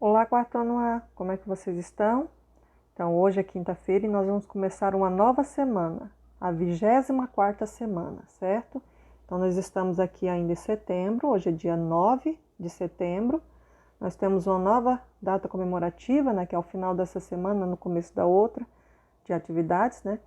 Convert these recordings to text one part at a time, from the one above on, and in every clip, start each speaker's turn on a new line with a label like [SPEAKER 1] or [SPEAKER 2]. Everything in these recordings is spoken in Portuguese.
[SPEAKER 1] Olá, quarto ano A, como é que vocês estão? Então, hoje é quinta-feira e nós vamos começar uma nova semana, a 24ª semana, certo? Então, nós estamos aqui ainda em setembro, hoje é dia 9 de setembro. Nós temos uma nova data comemorativa, né, que é o final dessa semana, no começo da outra, de atividades, né?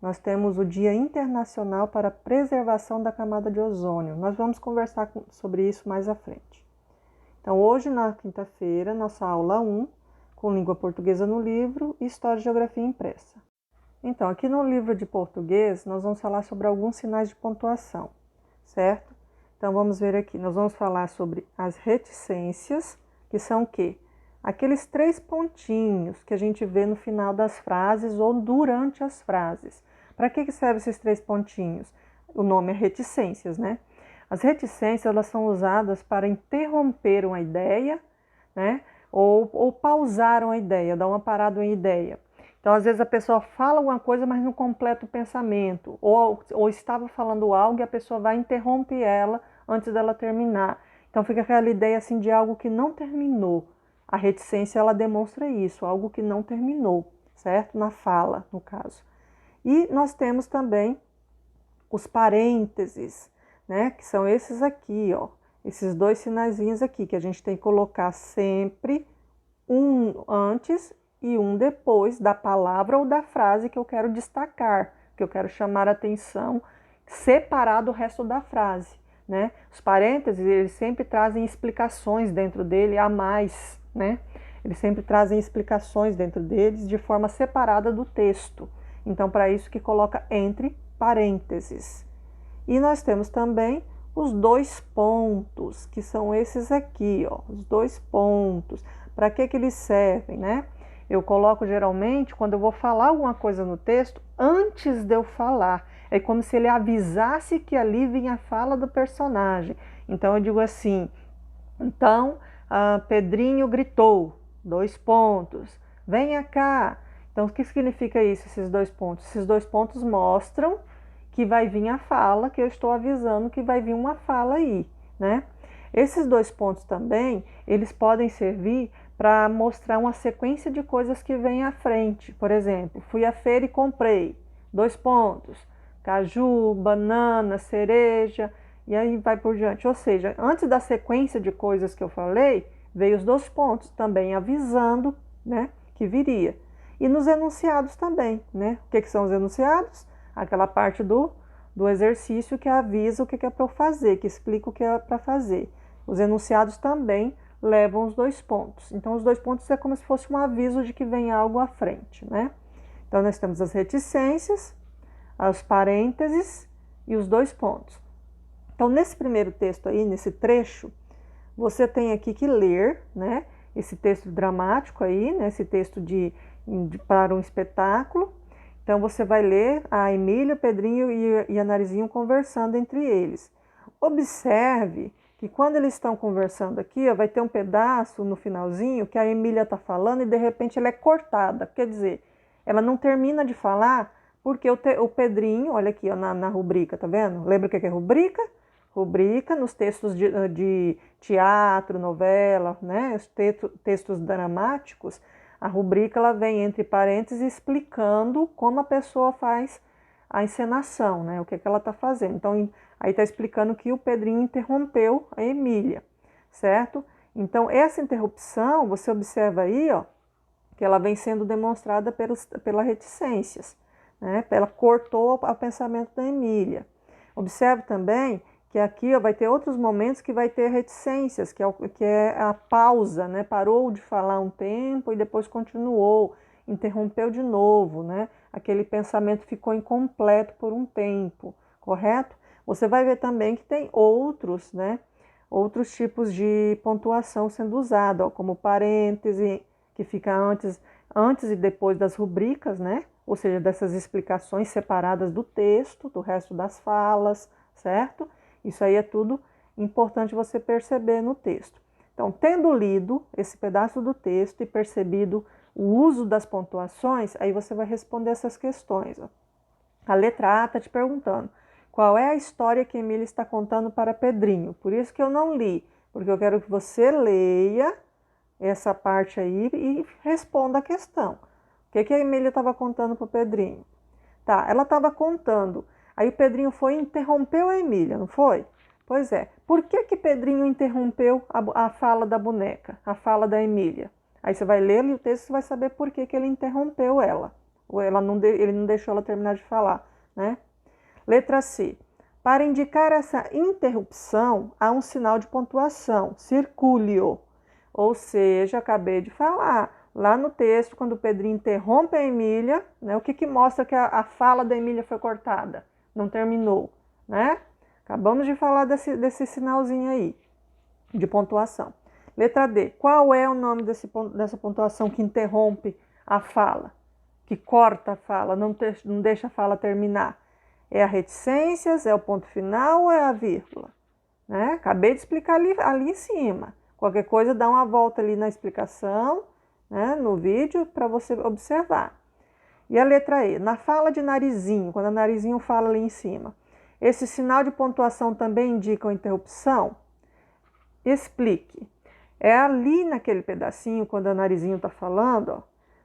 [SPEAKER 1] Nós temos o Dia Internacional para a Preservação da Camada de Ozônio. Nós vamos conversar sobre isso mais à frente. Então, hoje, na quinta-feira, nossa aula 1, com língua portuguesa no livro e história e geografia impressa. Então, aqui no livro de português, nós vamos falar sobre alguns sinais de pontuação, certo? Então, vamos ver aqui, nós vamos falar sobre as reticências, que são o quê? Aqueles 3 pontinhos que a gente vê no final das frases ou durante as frases. Para que servem esses 3 pontinhos? O nome é reticências, né? As reticências, elas são usadas para interromper uma ideia, né? Ou pausar uma ideia, dar uma parada em ideia. Então, às vezes a pessoa fala alguma coisa, mas não completa o pensamento. Ou estava falando algo e a pessoa vai interromper ela antes dela terminar. Então, fica aquela ideia assim de algo que não terminou. A reticência, ela demonstra isso, algo que não terminou, certo? Na fala, no caso. E nós temos também os parênteses, né? Que são esses aqui, ó. Esses 2 sinaizinhos aqui, que a gente tem que colocar sempre um antes e um depois da palavra ou da frase que eu quero destacar, que eu quero chamar a atenção, separar do resto da frase, né? Os parênteses, eles sempre trazem explicações dentro dele a mais, né? Eles sempre trazem explicações dentro deles de forma separada do texto. Então, para isso que coloca entre parênteses. E nós temos também os 2 pontos, que são esses aqui, ó, os 2 pontos. Para que eles servem, né? Eu coloco geralmente quando eu vou falar alguma coisa no texto, antes de eu falar. É como se ele avisasse que ali vinha a fala do personagem. Então eu digo assim, então Pedrinho gritou, 2 pontos, venha cá. Então o que significa isso, esses 2 pontos? Esses 2 pontos mostram que vai vir a fala, que eu estou avisando que vai vir uma fala aí, né? Esses 2 pontos também, eles podem servir para mostrar uma sequência de coisas que vem à frente. Por exemplo, fui à feira e comprei, 2 pontos, caju, banana, cereja, e aí vai por diante. Ou seja, antes da sequência de coisas que eu falei, veio os 2 pontos também avisando, né, que viria. E nos enunciados também, né? O que são os enunciados? Aquela parte do exercício que avisa o que é para eu fazer, que explica o que é para fazer. Os enunciados também levam os 2 pontos. Então, os 2 pontos é como se fosse um aviso de que vem algo à frente, né? Então, nós temos as reticências, os parênteses e os 2 pontos. Então, nesse primeiro texto aí, nesse trecho, você tem aqui que ler, né? Esse texto dramático aí, né? Esse texto para um espetáculo. Então, você vai ler a Emília, o Pedrinho e a Narizinho conversando entre eles. Observe que quando eles estão conversando aqui, ó, vai ter um pedaço no finalzinho que a Emília está falando e de repente ela é cortada. Quer dizer, ela não termina de falar porque o Pedrinho, olha aqui ó, na rubrica, tá vendo? Lembra o que é rubrica? Rubrica nos textos de teatro, novela, né? Os textos dramáticos. A rubrica ela vem entre parênteses explicando como a pessoa faz a encenação, né? O que ela está fazendo. Então, aí está explicando que o Pedrinho interrompeu a Emília, certo? Então, essa interrupção, você observa aí, ó, que ela vem sendo demonstrada pelas reticências, né? Ela cortou o pensamento da Emília. Observe também que aqui ó, vai ter outros momentos que vai ter reticências, que é a pausa, né? Parou de falar um tempo e depois continuou, interrompeu de novo, né? Aquele pensamento ficou incompleto por um tempo, correto? Você vai ver também que tem outros, né? Outros tipos de pontuação sendo usada, ó, como parêntese, que fica antes e depois das rubricas, né? Ou seja, dessas explicações separadas do texto, do resto das falas, certo? Isso aí é tudo importante você perceber no texto. Então, tendo lido esse pedaço do texto e percebido o uso das pontuações, aí você vai responder essas questões. Ó. A letra A está te perguntando qual é a história que Emília está contando para Pedrinho. Por isso que eu não li, porque eu quero que você leia essa parte aí e responda a questão. O que a Emília estava contando para o Pedrinho? Tá, ela estava contando. Aí o Pedrinho foi e interrompeu a Emília, não foi? Pois é. Por que Pedrinho interrompeu a fala da boneca, a fala da Emília? Aí você vai ler ali o texto e vai saber por que ele interrompeu ela. Ou ele não deixou ela terminar de falar, né? Letra C. Para indicar essa interrupção, há um sinal de pontuação, circúleo. Ou seja, acabei de falar, lá no texto, quando o Pedrinho interrompe a Emília, né, o que mostra que a fala da Emília foi cortada? Não terminou, né? Acabamos de falar desse sinalzinho aí, de pontuação. Letra D. Qual é o nome dessa pontuação que interrompe a fala? Que corta a fala, não deixa a fala terminar? É a reticências, é o ponto final ou é a vírgula? Né? Acabei de explicar ali em cima. Qualquer coisa, dá uma volta ali na explicação, né, no vídeo, para você observar. E a letra E, na fala de Narizinho, quando a Narizinho fala ali em cima, esse sinal de pontuação também indica uma interrupção? Explique. É ali naquele pedacinho, quando a Narizinho está falando, ó,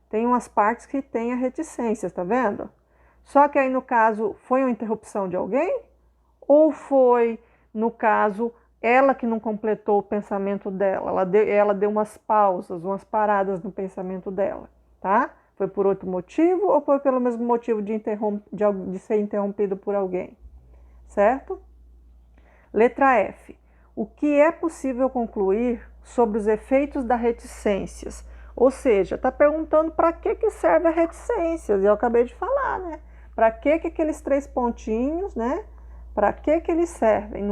[SPEAKER 1] tem umas partes que tem a reticência, tá vendo? Só que aí, no caso, foi uma interrupção de alguém? Ou foi, no caso, ela que não completou o pensamento dela? Ela deu umas pausas, umas paradas no pensamento dela, tá? Foi por outro motivo ou foi pelo mesmo motivo de ser interrompido por alguém? Certo? Letra F. O que é possível concluir sobre os efeitos das reticências? Ou seja, está perguntando para que serve a reticências. Eu acabei de falar, né? Para que aqueles 3 pontinhos, né? Para que eles servem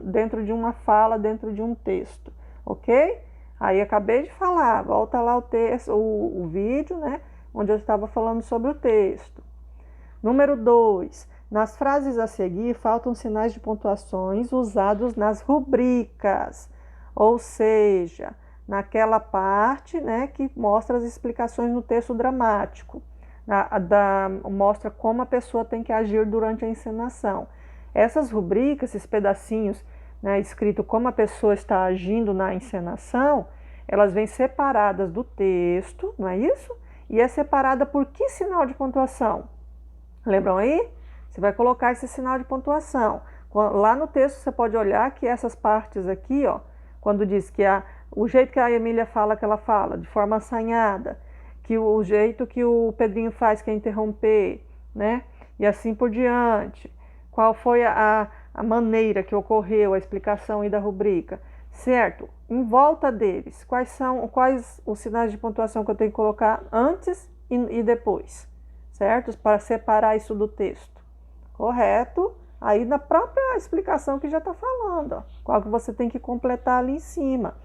[SPEAKER 1] dentro de uma fala, dentro de um texto, ok? Aí acabei de falar, volta lá o vídeo, né? Onde eu estava falando sobre o texto. Número 2. Nas frases a seguir, faltam sinais de pontuações usados nas rubricas, ou seja, naquela parte, né, que mostra as explicações no texto dramático, mostra como a pessoa tem que agir durante a encenação. Essas rubricas, esses pedacinhos, né, escrito como a pessoa está agindo na encenação, elas vêm separadas do texto, não é isso? E é separada por que sinal de pontuação? Lembram aí? Você vai colocar esse sinal de pontuação. Lá no texto você pode olhar que essas partes aqui, ó, quando diz que o jeito que a Emília fala que ela fala, de forma assanhada, que o jeito que o Pedrinho faz que é interromper, né? E assim por diante. Qual foi a maneira que ocorreu a explicação aí da rubrica? Certo? Em volta deles, quais os sinais de pontuação que eu tenho que colocar antes e depois? Certo? Para separar isso do texto. Correto? Aí na própria explicação que já está falando, ó, qual que você tem que completar ali em cima.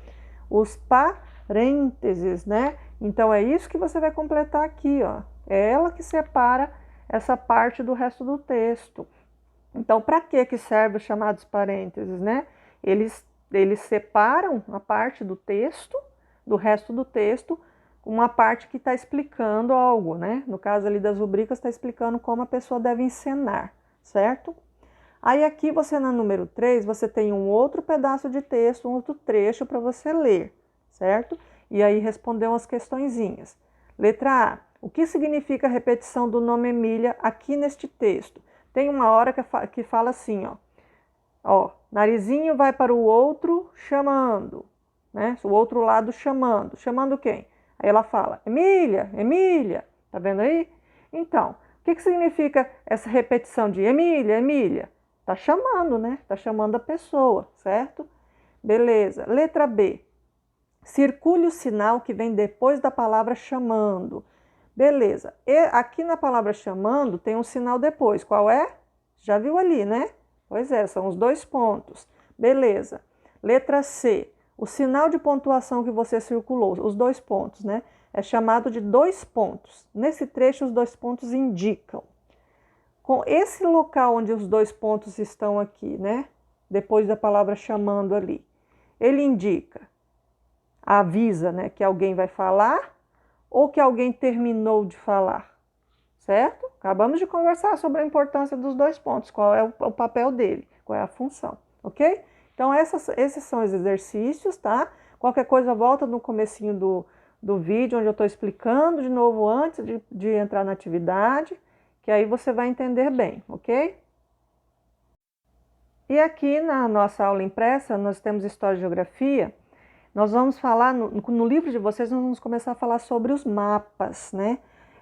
[SPEAKER 1] Os parênteses, né? Então é isso que você vai completar aqui, ó. É ela que separa essa parte do resto do texto. Então, para que servem os chamados parênteses, né? Eles separam a parte do texto, do resto do texto, uma parte que está explicando algo, né? No caso ali das rubricas, está explicando como a pessoa deve encenar, certo? Aí aqui você, na número 3, você tem um outro pedaço de texto, um outro trecho para você ler, certo? E aí responder umas questõezinhas. Letra A. O que significa a repetição do nome Emília aqui neste texto? Tem uma hora que fala assim, ó. Narizinho vai para o outro chamando, né? O outro lado chamando. Chamando quem? Aí ela fala, Emília, Emília. Tá vendo aí? Então, o que significa essa repetição de Emília, Emília? Tá chamando, né? Tá chamando a pessoa, certo? Beleza. Letra B. Circule o sinal que vem depois da palavra chamando. Beleza. E aqui na palavra chamando tem um sinal depois. Qual é? Já viu ali, né? Pois é, são os 2 pontos. Beleza. Letra C. O sinal de pontuação que você circulou, os 2 pontos, né? É chamado de 2 pontos. Nesse trecho, os 2 pontos indicam. Com esse local onde os 2 pontos estão aqui, né? Depois da palavra chamando ali. Ele indica, avisa, né, que alguém vai falar ou que alguém terminou de falar, certo? Acabamos de conversar sobre a importância dos 2 pontos, qual é o papel dele, qual é a função, ok? Então, esses são os exercícios, tá? Qualquer coisa, volta no comecinho do vídeo, onde eu estou explicando de novo antes de entrar na atividade, que aí você vai entender bem, ok? E aqui na nossa aula impressa, nós temos História e Geografia. Nós vamos falar, no livro de vocês, nós vamos começar a falar sobre os mapas, né?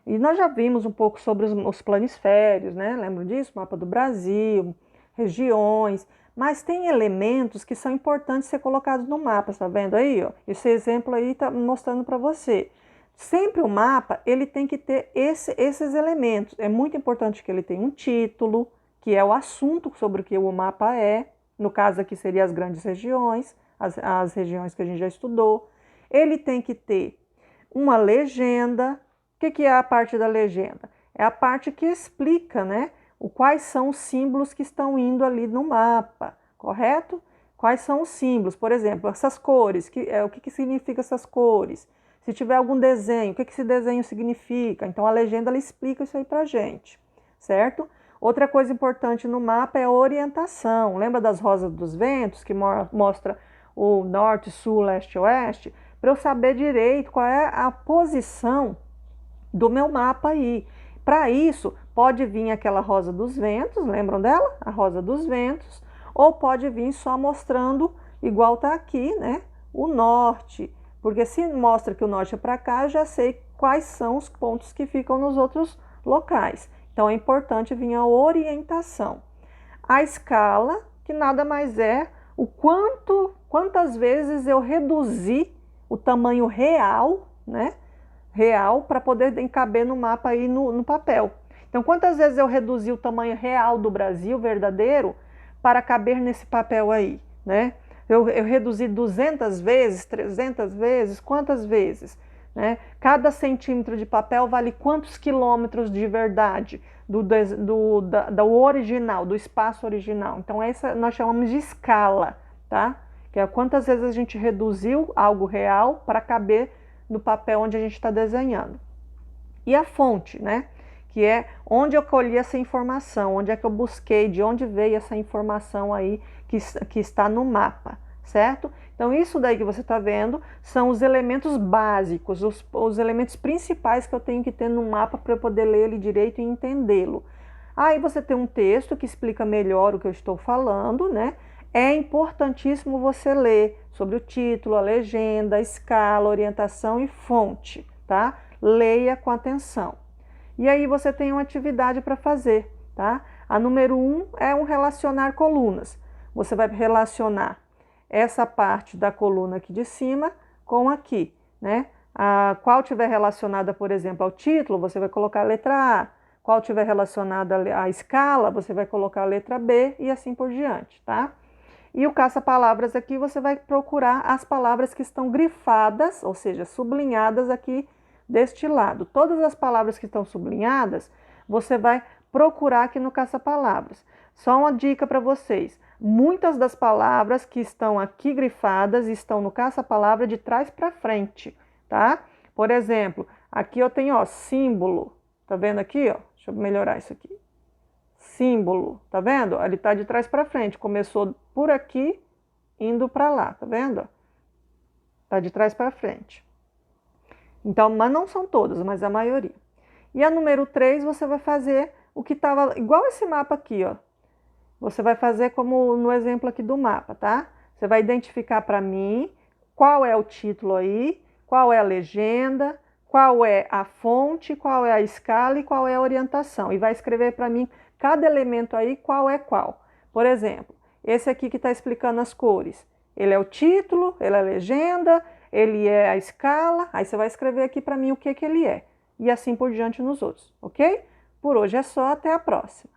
[SPEAKER 1] E nós já vimos um pouco sobre os planisférios, né? Lembram disso? Mapa do Brasil, regiões. Mas tem elementos que são importantes ser colocados no mapa, tá vendo aí? Ó? Esse exemplo aí está mostrando para você. Sempre o mapa, ele tem que ter esses elementos. É muito importante que ele tenha um título, que é o assunto sobre o que o mapa é. No caso aqui seria as grandes regiões, as regiões que a gente já estudou. Ele tem que ter uma legenda. O que é a parte da legenda? É a parte que explica, né, quais são os símbolos que estão indo ali no mapa, correto? Quais são os símbolos? Por exemplo, essas cores, o que significa essas cores? Se tiver algum desenho, o que esse desenho significa? Então a legenda ela explica isso aí pra gente, certo? Outra coisa importante no mapa é a orientação. Lembra das rosas dos ventos, que mostra o norte, sul, leste, oeste? Para eu saber direito qual é a posição do meu mapa aí. Para isso, pode vir aquela rosa dos ventos, lembram dela? A rosa dos ventos. Ou pode vir só mostrando, igual tá aqui, né? O norte. Porque se mostra que o norte é para cá, eu já sei quais são os pontos que ficam nos outros locais. Então é importante vir a orientação. A escala, que nada mais é o quantas vezes eu reduzi o tamanho real, né? Real, para poder caber no mapa aí no papel. Então, quantas vezes eu reduzi o tamanho real do Brasil, verdadeiro, para caber nesse papel aí, né? Eu reduzi 200 vezes, 300 vezes, quantas vezes? Né? Cada centímetro de papel vale quantos quilômetros de verdade do original, do espaço original. Então, essa nós chamamos de escala, tá? Que é quantas vezes a gente reduziu algo real para caber no papel onde a gente está desenhando. E a fonte, né? Que é onde eu colhi essa informação, onde é que eu busquei, de onde veio essa informação aí que está no mapa, certo? Então isso daí que você está vendo são os elementos básicos, os elementos principais que eu tenho que ter no mapa para eu poder ler ele direito e entendê-lo. Aí você tem um texto que explica melhor o que eu estou falando, né? É importantíssimo você ler sobre o título, a legenda, a escala, orientação e fonte, tá? Leia com atenção. E aí você tem uma atividade para fazer, tá? A número 1 é um relacionar colunas. Você vai relacionar essa parte da coluna aqui de cima com aqui, né? A qual tiver relacionada, por exemplo, ao título, você vai colocar a letra A. Qual tiver relacionada à escala, você vai colocar a letra B e assim por diante, tá? E o caça-palavras aqui, você vai procurar as palavras que estão grifadas, ou seja, sublinhadas aqui deste lado. Todas as palavras que estão sublinhadas, você vai procurar aqui no caça-palavras. Só uma dica para vocês. Muitas das palavras que estão aqui grifadas estão no caça-palavra de trás para frente, tá? Por exemplo, aqui eu tenho, ó, símbolo. Tá vendo aqui, ó? Deixa eu melhorar isso aqui. Símbolo, tá vendo? Ele tá de trás para frente, começou por aqui, indo para lá, tá vendo? Tá de trás para frente. Então, mas não são todas, mas a maioria. E a número 3, você vai fazer o que estava igual esse mapa aqui, ó. Você vai fazer como no exemplo aqui do mapa, tá? Você vai identificar para mim qual é o título aí, qual é a legenda, qual é a fonte, qual é a escala e qual é a orientação. E vai escrever para mim cada elemento aí, qual é qual. Por exemplo, esse aqui que está explicando as cores. Ele é o título, ele é a legenda, ele é a escala. Aí você vai escrever aqui para mim o que ele é. E assim por diante nos outros, ok? Por hoje é só, até a próxima.